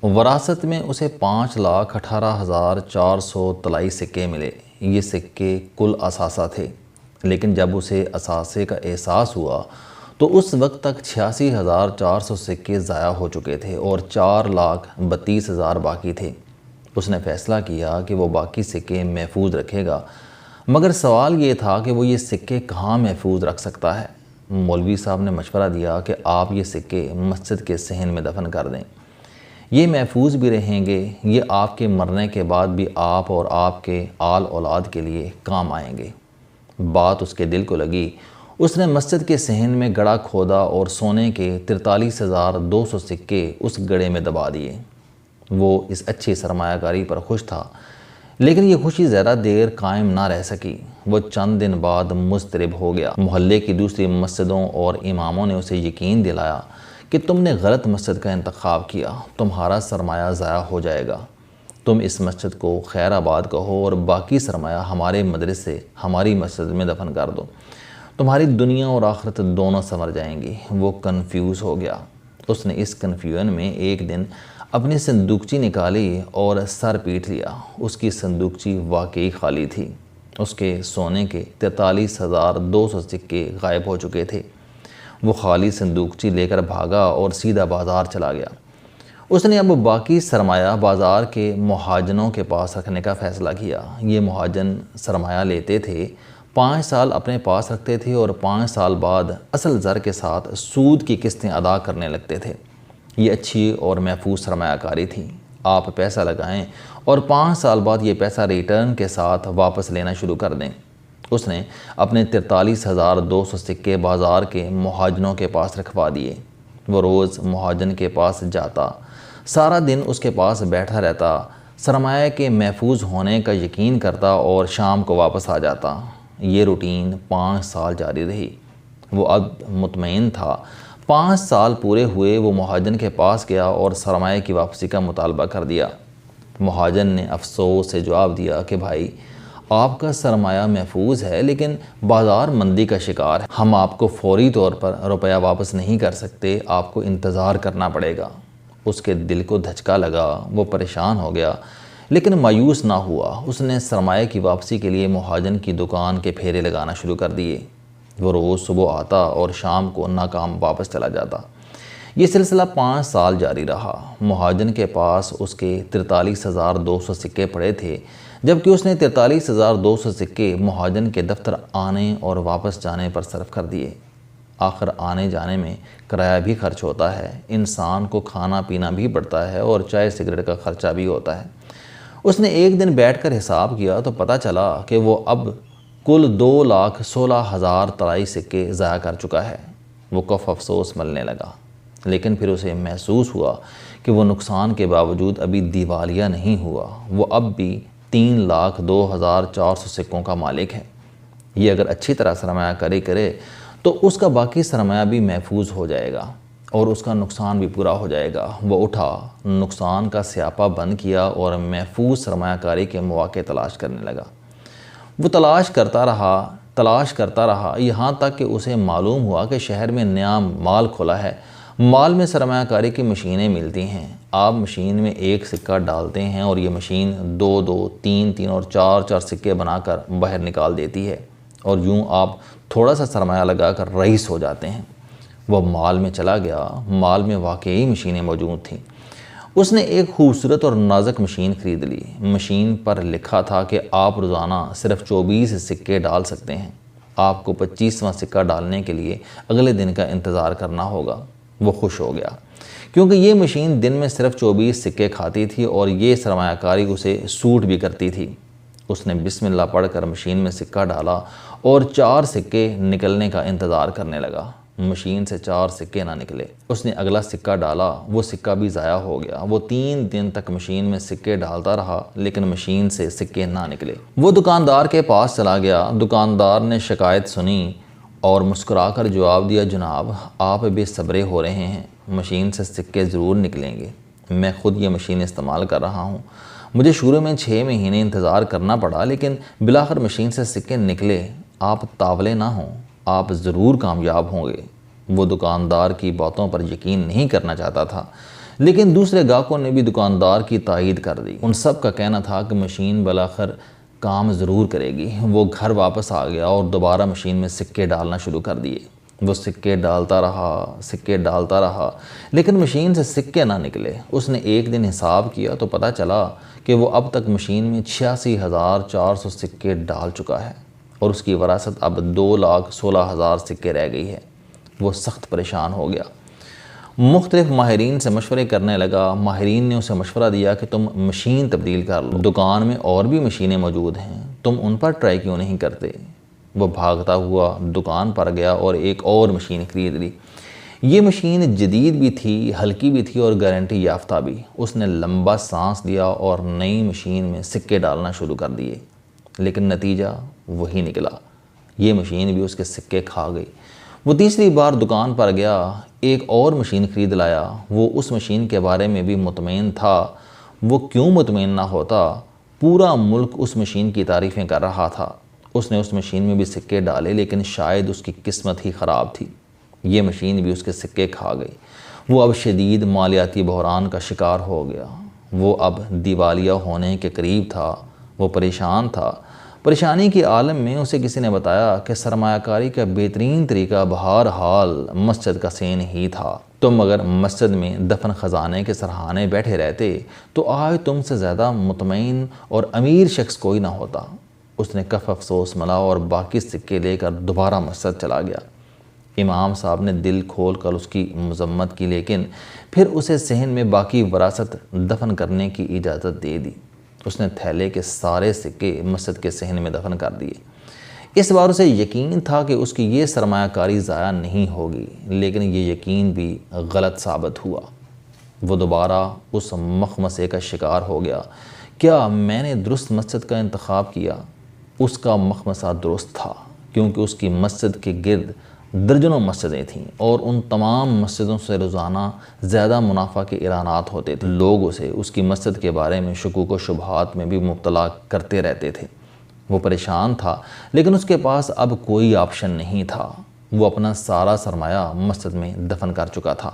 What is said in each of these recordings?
وراثت میں اسے 5,18,400 طلائی سکے ملے۔ یہ سکے کل اثاثہ تھے، لیکن جب اسے اثاثے کا احساس ہوا تو اس وقت تک 86,400 سکے ضائع ہو چکے تھے اور 4,32,000 باقی تھے۔ اس نے فیصلہ کیا کہ وہ باقی سکے محفوظ رکھے گا، مگر سوال یہ تھا کہ وہ یہ سکے کہاں محفوظ رکھ سکتا ہے۔ مولوی صاحب نے مشورہ دیا کہ آپ یہ سکے مسجد کے صحن میں دفن کر دیں، یہ محفوظ بھی رہیں گے، یہ آپ کے مرنے کے بعد بھی آپ اور آپ کے آل اولاد کے لیے کام آئیں گے۔ بات اس کے دل کو لگی۔ اس نے مسجد کے صحن میں گڑھا کھودا اور سونے کے 43,200 سکے اس گڑھے میں دبا دیے۔ وہ اس اچھی سرمایہ کاری پر خوش تھا، لیکن یہ خوشی زیادہ دیر قائم نہ رہ سکی۔ وہ چند دن بعد مضطرب ہو گیا۔ محلے کی دوسری مسجدوں اور اماموں نے اسے یقین دلایا کہ تم نے غلط مسجد کا انتخاب کیا، تمہارا سرمایہ ضائع ہو جائے گا۔ تم اس مسجد کو خیر آباد کہو اور باقی سرمایہ ہمارے مدرسے ہماری مسجد میں دفن کر دو، تمہاری دنیا اور آخرت دونوں سنور جائیں گی۔ وہ کنفیوز ہو گیا۔ اس نے اس کنفیوژن میں ایک دن اپنی صندوقچی نکالی اور سر پیٹ لیا۔ اس کی صندوقچی واقعی خالی تھی۔ اس کے سونے کے 43,200 سکے غائب ہو چکے تھے۔ وہ خالی صندوقچی لے کر بھاگا اور سیدھا بازار چلا گیا۔ اس نے اب باقی سرمایہ بازار کے مہاجنوں کے پاس رکھنے کا فیصلہ کیا۔ یہ مہاجن سرمایہ لیتے تھے، 5 سال اپنے پاس رکھتے تھے اور 5 سال بعد اصل زر کے ساتھ سود کی قسطیں ادا کرنے لگتے تھے۔ یہ اچھی اور محفوظ سرمایہ کاری تھی۔ آپ پیسہ لگائیں اور 5 سال بعد یہ پیسہ ریٹرن کے ساتھ واپس لینا شروع کر دیں۔ اس نے اپنے 43,200 سکے بازار کے مہاجنوں کے پاس رکھوا دیے۔ وہ روز مہاجن کے پاس جاتا، سارا دن اس کے پاس بیٹھا رہتا، سرمایہ کے محفوظ ہونے کا یقین کرتا اور شام کو واپس آ جاتا۔ یہ روٹین 5 سال جاری رہی۔ وہ اب مطمئن تھا۔ 5 سال پورے ہوئے، وہ مہاجن کے پاس گیا اور سرمایہ کی واپسی کا مطالبہ کر دیا۔ مہاجن نے افسوس سے جواب دیا کہ بھائی، آپ کا سرمایہ محفوظ ہے لیکن بازار مندی کا شکار ہے، ہم آپ کو فوری طور پر روپیہ واپس نہیں کر سکتے، آپ کو انتظار کرنا پڑے گا۔ اس کے دل کو دھچکا لگا، وہ پریشان ہو گیا، لیکن مایوس نہ ہوا۔ اس نے سرمایہ کی واپسی کے لیے مہاجن کی دکان کے پھیرے لگانا شروع کر دیے۔ وہ روز صبح آتا اور شام کو ناکام واپس چلا جاتا۔ یہ سلسلہ 5 سال جاری رہا۔ مہاجن کے پاس اس کے 43,200 سکے پڑے تھے، جبکہ اس نے 43,200 سکے مہاجن کے دفتر آنے اور واپس جانے پر صرف کر دیے۔ آخر آنے جانے میں کرایہ بھی خرچ ہوتا ہے، انسان کو کھانا پینا بھی پڑتا ہے اور چائے سگریٹ کا خرچہ بھی ہوتا ہے۔ اس نے ایک دن بیٹھ کر حساب کیا تو پتہ چلا کہ وہ اب کل 2,16,000 طلائی سکے ضائع کر چکا ہے۔ وہ کف افسوس ملنے لگا، لیکن پھر اسے محسوس ہوا کہ وہ نقصان کے باوجود ابھی دیوالیہ نہیں ہوا۔ وہ اب بھی 3,02,400 سکوں کا مالک ہے۔ یہ اگر اچھی طرح سرمایہ کاری کرے تو اس کا باقی سرمایہ بھی محفوظ ہو جائے گا اور اس کا نقصان بھی پورا ہو جائے گا۔ وہ اٹھا، نقصان کا سیاپا بند کیا اور محفوظ سرمایہ کاری کے مواقع تلاش کرنے لگا۔ وہ تلاش کرتا رہا یہاں تک کہ اسے معلوم ہوا کہ شہر میں نیا مال کھلا ہے۔ مال میں سرمایہ کاری کی مشینیں ملتی ہیں۔ آپ مشین میں ایک سکہ ڈالتے ہیں اور یہ مشین 2-2، 3-3 اور 4-4 سکے بنا کر باہر نکال دیتی ہے، اور یوں آپ تھوڑا سا سرمایہ لگا کر رئیس ہو جاتے ہیں۔ وہ مال میں چلا گیا۔ مال میں واقعی مشینیں موجود تھیں۔ اس نے ایک خوبصورت اور نازک مشین خرید لی۔ مشین پر لکھا تھا کہ آپ روزانہ صرف 24 سکے ڈال سکتے ہیں۔ آپ کو 25واں سکہ ڈالنے کے لیے اگلے دن کا انتظار کرنا ہوگا۔ وہ خوش ہو گیا، کیونکہ یہ مشین دن میں صرف 24 سکے کھاتی تھی اور یہ سرمایہ کاری اسے سوٹ بھی کرتی تھی۔ اس نے بسم اللہ پڑھ کر مشین میں سکہ ڈالا اور 4 سکے نکلنے کا انتظار کرنے لگا۔ مشین سے 4 سکے نہ نکلے۔ اس نے اگلا سکہ ڈالا، وہ سکہ بھی ضائع ہو گیا۔ وہ 3 دن تک مشین میں سکے ڈالتا رہا، لیکن مشین سے سکے نہ نکلے۔ وہ دکاندار کے پاس چلا گیا۔ دکاندار نے شکایت سنی اور مسکرا کر جواب دیا، جناب آپ بے صبرے ہو رہے ہیں، مشین سے سکے ضرور نکلیں گے۔ میں خود یہ مشین استعمال کر رہا ہوں۔ مجھے شروع میں 6 مہینے انتظار کرنا پڑا، لیکن بالآخر مشین سے سکے نکلے۔ آپ تاولے نہ ہوں، آپ ضرور کامیاب ہوں گے۔ وہ دکاندار کی باتوں پر یقین نہیں کرنا چاہتا تھا، لیکن دوسرے گاہکوں نے بھی دکاندار کی تائید کر دی۔ ان سب کا کہنا تھا کہ مشین بالآخر کام ضرور کرے گی۔ وہ گھر واپس آ گیا اور دوبارہ مشین میں سکے ڈالنا شروع کر دیے۔ وہ سکے ڈالتا رہا لیکن مشین سے سکے نہ نکلے۔ اس نے ایک دن حساب کیا تو پتہ چلا کہ وہ اب تک مشین میں 86,400 سکے ڈال چکا ہے اور اس کی وراثت اب 2,16,000 سکے رہ گئی ہے۔ وہ سخت پریشان ہو گیا، مختلف ماہرین سے مشورے کرنے لگا۔ ماہرین نے اسے مشورہ دیا کہ تم مشین تبدیل کر لو، دکان میں اور بھی مشینیں موجود ہیں، تم ان پر ٹرائی کیوں نہیں کرتے؟ وہ بھاگتا ہوا دکان پر گیا اور ایک اور مشین خرید لی۔ یہ مشین جدید بھی تھی، ہلکی بھی تھی اور گارنٹی یافتہ بھی۔ اس نے لمبا سانس لیا اور نئی مشین میں سکے ڈالنا شروع کر دیے، لیکن نتیجہ وہی نکلا، یہ مشین بھی اس کے سکے کھا گئی۔ وہ تیسری بار دکان پر گیا، ایک اور مشین خرید لایا۔ وہ اس مشین کے بارے میں بھی مطمئن تھا۔ وہ کیوں مطمئن نہ ہوتا؟ پورا ملک اس مشین کی تعریفیں کر رہا تھا۔ اس نے اس مشین میں بھی سکے ڈالے، لیکن شاید اس کی قسمت ہی خراب تھی، یہ مشین بھی اس کے سکے کھا گئی۔ وہ اب شدید مالیاتی بحران کا شکار ہو گیا۔ وہ اب دیوالیہ ہونے کے قریب تھا۔ وہ پریشان تھا۔ پریشانی کے عالم میں اسے کسی نے بتایا کہ سرمایہ کاری کا بہترین طریقہ بہرحال مسجد کا سین ہی تھا۔ تم اگر مسجد میں دفن خزانے کے سرہانے بیٹھے رہتے تو آج تم سے زیادہ مطمئن اور امیر شخص کوئی نہ ہوتا۔ اس نے کف افسوس ملا اور باقی سکے لے کر دوبارہ مسجد چلا گیا۔ امام صاحب نے دل کھول کر اس کی مذمت کی، لیکن پھر اسے صحن میں باقی وراثت دفن کرنے کی اجازت دے دی۔ اس نے تھیلے کے سارے سکے مسجد کے صحن میں دفن کر دیے۔ اس بار اسے یقین تھا کہ اس کی یہ سرمایہ کاری ضائع نہیں ہوگی، لیکن یہ یقین بھی غلط ثابت ہوا۔ وہ دوبارہ اس مخمصے کا شکار ہو گیا۔ کیا میں نے درست مسجد کا انتخاب کیا؟ اس کا مخمصہ درست تھا، کیونکہ اس کی مسجد کے گرد درجنوں مسجدیں تھیں اور ان تمام مسجدوں سے روزانہ زیادہ منافع کے اعلانات ہوتے تھے۔ لوگ اسے اس کی مسجد کے بارے میں شکوک و شبہات میں بھی مبتلا کرتے رہتے تھے۔ وہ پریشان تھا، لیکن اس کے پاس اب کوئی آپشن نہیں تھا۔ وہ اپنا سارا سرمایہ مسجد میں دفن کر چکا تھا،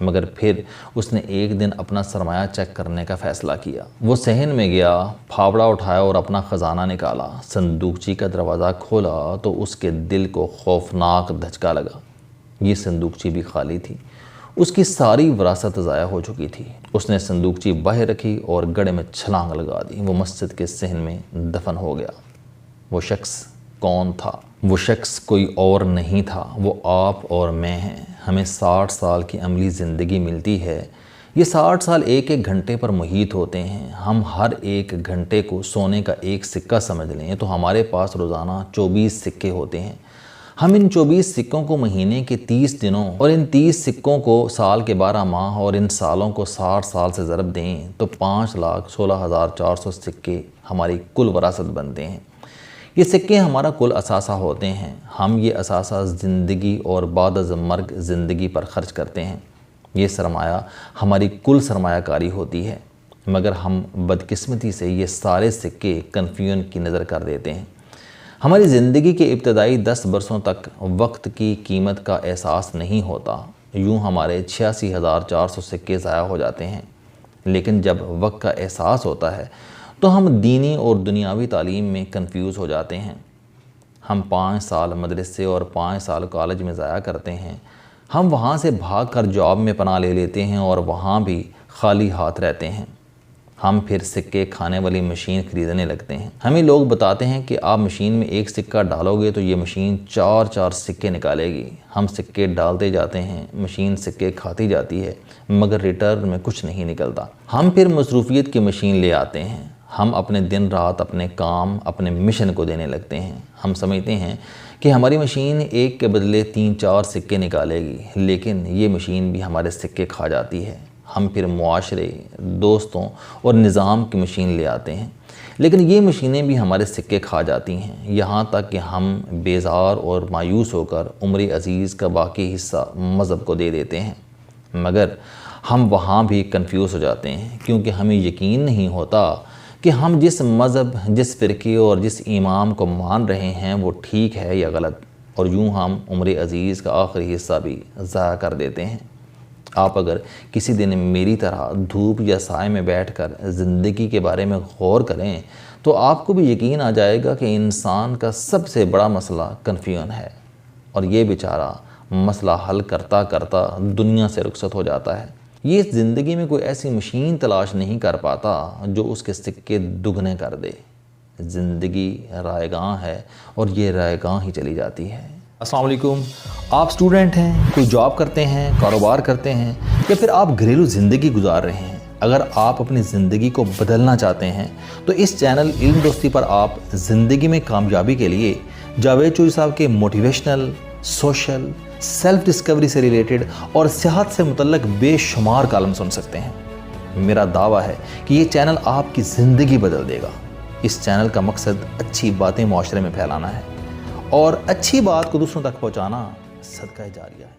مگر پھر اس نے ایک دن اپنا سرمایہ چیک کرنے کا فیصلہ کیا۔ وہ صحن میں گیا، پھاوڑا اٹھایا اور اپنا خزانہ نکالا۔ صندوقچی کا دروازہ کھولا تو اس کے دل کو خوفناک دھچکا لگا۔ یہ صندوقچی بھی خالی تھی، اس کی ساری وراثت ضائع ہو چکی تھی۔ اس نے صندوقچی باہر رکھی اور گڑھے میں چھلانگ لگا دی۔ وہ مسجد کے صحن میں دفن ہو گیا۔ وہ شخص کون تھا؟ وہ شخص کوئی اور نہیں تھا، وہ آپ اور میں ہیں۔ ہمیں 60 سال کی عملی زندگی ملتی ہے۔ یہ 60 سال ایک ایک گھنٹے پر محیط ہوتے ہیں۔ ہم ہر ایک گھنٹے کو سونے کا ایک سکہ سمجھ لیں تو ہمارے پاس روزانہ 24 سکے ہوتے ہیں۔ ہم ان 24 سکوں کو مہینے کے 30 دنوں اور ان 30 سکوں کو سال کے 12 ماہ اور ان سالوں کو 60 سال سے ضرب دیں تو 5,16,400 سکے ہماری کل وراثت بنتے ہیں۔ یہ سکے ہمارا کل اثاثہ ہوتے ہیں۔ ہم یہ اثاثہ زندگی اور بعد از مرگ زندگی پر خرچ کرتے ہیں۔ یہ سرمایہ ہماری کل سرمایہ کاری ہوتی ہے، مگر ہم بدقسمتی سے یہ سارے سکے کنفیوژن کی نظر کر دیتے ہیں۔ ہماری زندگی کے ابتدائی 10 برسوں تک وقت کی قیمت کا احساس نہیں ہوتا۔ یوں ہمارے 86,400 سکے ضائع ہو جاتے ہیں، لیکن جب وقت کا احساس ہوتا ہے تو ہم دینی اور دنیاوی تعلیم میں کنفیوز ہو جاتے ہیں۔ ہم 5 سال مدرسے اور 5 سال کالج میں ضائع کرتے ہیں۔ ہم وہاں سے بھاگ کر جاب میں پناہ لے لیتے ہیں اور وہاں بھی خالی ہاتھ رہتے ہیں۔ ہم پھر سکے کھانے والی مشین خریدنے لگتے ہیں۔ ہمیں لوگ بتاتے ہیں کہ آپ مشین میں ایک سکہ ڈالو گے تو یہ مشین 4 سکے نکالے گی۔ ہم سکے ڈالتے جاتے ہیں، مشین سکے کھاتی جاتی ہے، مگر ریٹرن میں کچھ نہیں نکلتا۔ ہم پھر مصروفیت کی مشین لے آتے ہیں۔ ہم اپنے دن رات اپنے کام، اپنے مشن کو دینے لگتے ہیں۔ ہم سمجھتے ہیں کہ ہماری مشین ایک کے بدلے 3-4 سکے نکالے گی، لیکن یہ مشین بھی ہمارے سکے کھا جاتی ہے۔ ہم پھر معاشرے، دوستوں اور نظام کی مشین لے آتے ہیں، لیکن یہ مشینیں بھی ہمارے سکے کھا جاتی ہیں، یہاں تک کہ ہم بیزار اور مایوس ہو کر عمر عزیز کا باقی حصہ مذہب کو دے دیتے ہیں، مگر ہم وہاں بھی کنفیوز ہو جاتے ہیں، کیونکہ ہمیں یقین نہیں ہوتا کہ ہم جس مذہب، جس فرقے اور جس امام کو مان رہے ہیں وہ ٹھیک ہے یا غلط، اور یوں ہم عمر عزیز کا آخری حصہ بھی ضائع کر دیتے ہیں۔ آپ اگر کسی دن میری طرح دھوپ یا سائے میں بیٹھ کر زندگی کے بارے میں غور کریں تو آپ کو بھی یقین آ جائے گا کہ انسان کا سب سے بڑا مسئلہ کنفیوژن ہے، اور یہ بیچارہ مسئلہ حل کرتا کرتا دنیا سے رخصت ہو جاتا ہے۔ یہ زندگی میں کوئی ایسی مشین تلاش نہیں کر پاتا جو اس کے سکے دگنے کر دے۔ زندگی رائے گاں ہے اور یہ رائے گاں ہی چلی جاتی ہے۔ السلام علیکم، آپ سٹوڈنٹ ہیں، کوئی جاب کرتے ہیں، کاروبار کرتے ہیں، یا پھر آپ گھریلو زندگی گزار رہے ہیں۔ اگر آپ اپنی زندگی کو بدلنا چاہتے ہیں تو اس چینل علم دوستی پر آپ زندگی میں کامیابی کے لیے جاوید چوہی صاحب کے موٹیویشنل، سوشل، سیلف ڈسکوری سے ریلیٹڈ اور صحت سے متعلق بے شمار کالم سن سکتے ہیں۔ میرا دعویٰ ہے کہ یہ چینل آپ کی زندگی بدل دے گا۔ اس چینل کا مقصد اچھی باتیں معاشرے میں پھیلانا ہے، اور اچھی بات کو دوسروں تک پہنچانا صدقہ جاریہ ہے۔